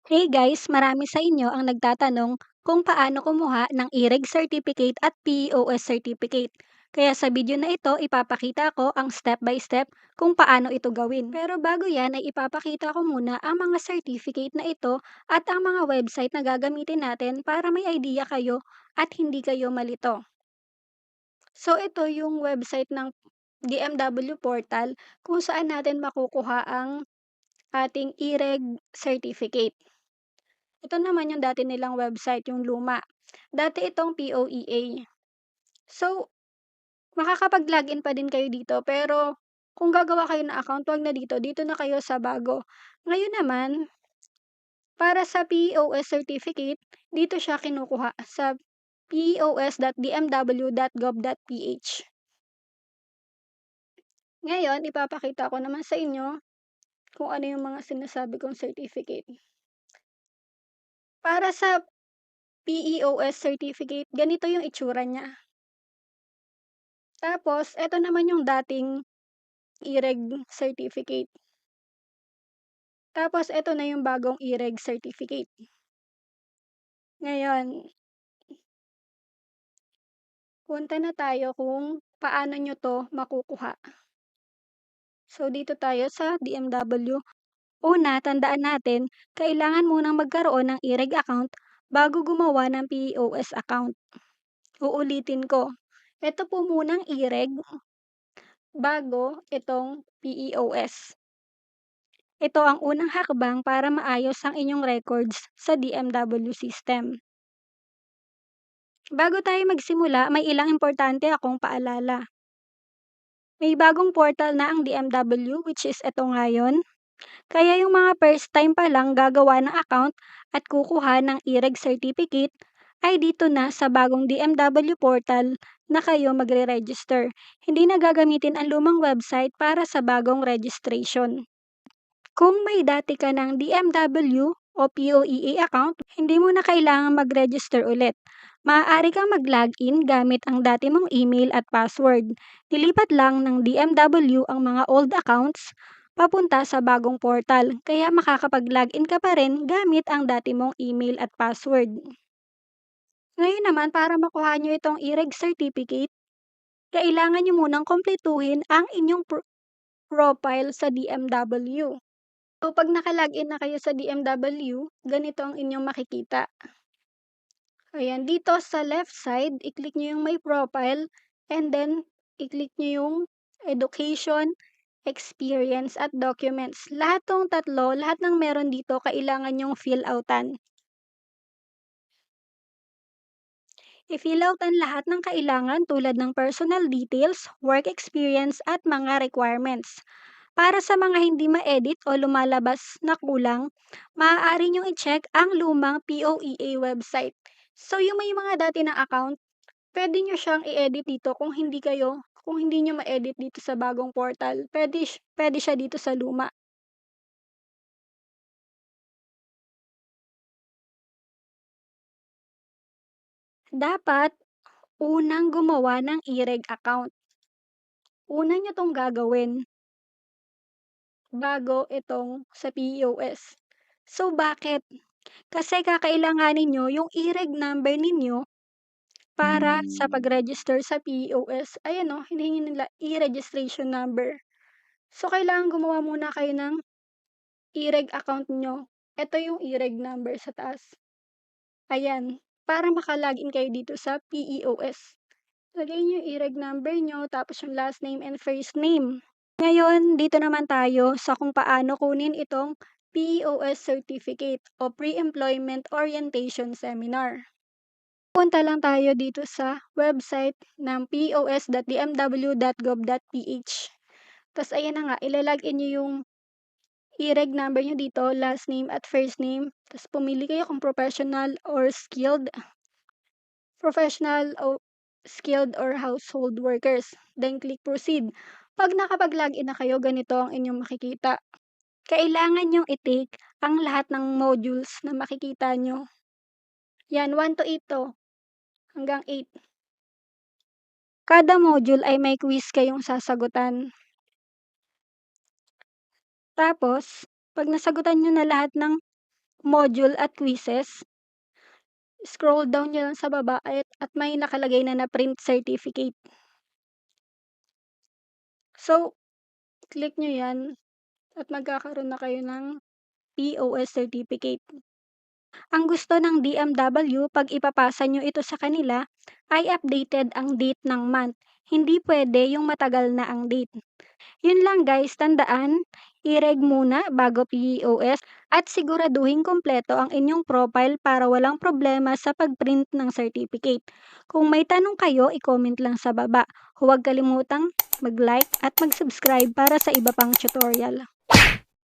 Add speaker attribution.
Speaker 1: Hey guys, marami sa inyo ang nagtatanong kung paano kumuha ng e-reg certificate at PEOS certificate. Kaya sa video na ito, ipapakita ko ang step by step kung paano ito gawin. Pero bago yan ay ipapakita ko muna ang mga certificate na ito at ang mga website na gagamitin natin para may idea kayo at hindi kayo malito. So ito yung website ng DMW portal kung saan natin makukuha ang ating e-reg certificate. Ito naman yung dati nilang website, yung luma. Dati itong POEA. So, makakapag-login pa din kayo dito, pero kung gagawa kayo ng account, wag na dito. Dito na kayo sa bago. Ngayon naman, para sa PEOS certificate, dito siya kinukuha sa pos.dmw.gov.ph. Ngayon, ipapakita ko naman sa inyo kung ano yung mga sinasabi kong certificate. Para sa PEOS certificate, ganito yung itsura niya. Tapos, eto naman yung dating e-reg certificate. Tapos, eto na yung bagong e-reg certificate. Ngayon, punta na tayo kung paano nyo to makukuha. So, dito tayo sa DMW. Una, tandaan natin, kailangan munang magkaroon ng e-reg account bago gumawa ng PEOS account. Uulitin ko. Ito po munang e-reg bago itong PEOS. Ito ang unang hakbang para maayos ang inyong records sa DMW system. Bago tayo magsimula, may ilang importante akong paalala. May bagong portal na ang DMW, which is ito ngayon. Kaya yung mga first time pa lang gagawa ng account at kukuha ng e-reg certificate ay dito na sa bagong DMW portal na kayo magre-register. Hindi na gagamitin ang lumang website para sa bagong registration. Kung may dati ka ng DMW o POEA account, hindi mo na kailangang mag-register ulit. Maaari kang mag-login gamit ang dati mong email at password. Nilipat lang ng DMW ang mga old accounts papunta sa bagong portal, kaya makakapag-login ka pa rin gamit ang dati mong email at password. Ngayon naman, para makuha nyo itong e-reg certificate, kailangan nyo munang kumpletuhin ang inyong profile sa DMW. So, pag naka-login na kayo sa DMW, ganito ang inyong makikita. Ayan, dito sa left side, i-click nyo yung my profile, and then, i-click nyo yung education, experience, at documents. Lahat tong tatlo, lahat ng meron dito, kailangan nyong fill outan. I-fill out ang lahat ng kailangan tulad ng personal details, work experience, at mga requirements. Para sa mga hindi ma-edit o lumalabas na kulang, maaari niyong i-check ang lumang POEA website. So, yung may mga dati na account, pwede niyo siyang i-edit dito kung hindi niyo ma-edit dito sa bagong portal. Pwede siya dito sa luma. Dapat, unang gumawa ng e-reg account. Una niyo tong gagawin bago itong sa POS. So, bakit? Kasi kakailanganin nyo yung e-reg number ninyo para sa pag-register sa POS. Ayan o, hinihingi nila e-registration number. So, kailangan gumawa muna kayo ng e-reg account nyo. Ito yung e-reg number sa taas. Ayan, para makalagin kayo dito sa PEOS. Lagay nyo yung e-reg number nyo, tapos yung last name and first name. Ngayon, dito naman tayo sa kung paano kunin itong PEOS certificate o Pre-Employment Orientation Seminar. Punta lang tayo dito sa website ng pos.dmw.gov.ph. Tapos ayan na nga, ilalagin nyo yung e-reg number nyo dito, last name at first name. Tapos pumili kayo kung professional or skilled or household workers. Then click proceed. Pag nakapag-login na kayo, ganito ang inyong makikita. Kailangan nyong i-take ang lahat ng modules na makikita nyo. Yan, 1 to 8 to. Hanggang 8. Kada module ay may quiz kayong sasagutan. Tapos, pag nasagutan nyo na lahat ng module at quizzes. Scroll down nyo lang sa baba at may nakalagay na print certificate. So, click nyo yan at magkakaroon na kayo ng POS certificate. Ang gusto ng DMW 'pag ipapasa nyo ito sa kanila ay updated ang date ng month, hindi pwede yung matagal na ang date. Yun lang guys, tandaan, i-reg muna bago POS at siguraduhin kumpleto ang inyong profile para walang problema sa pag-print ng certificate. Kung may tanong kayo, i-comment lang sa baba. Huwag kalimutang mag-like at mag-subscribe para sa iba pang tutorial.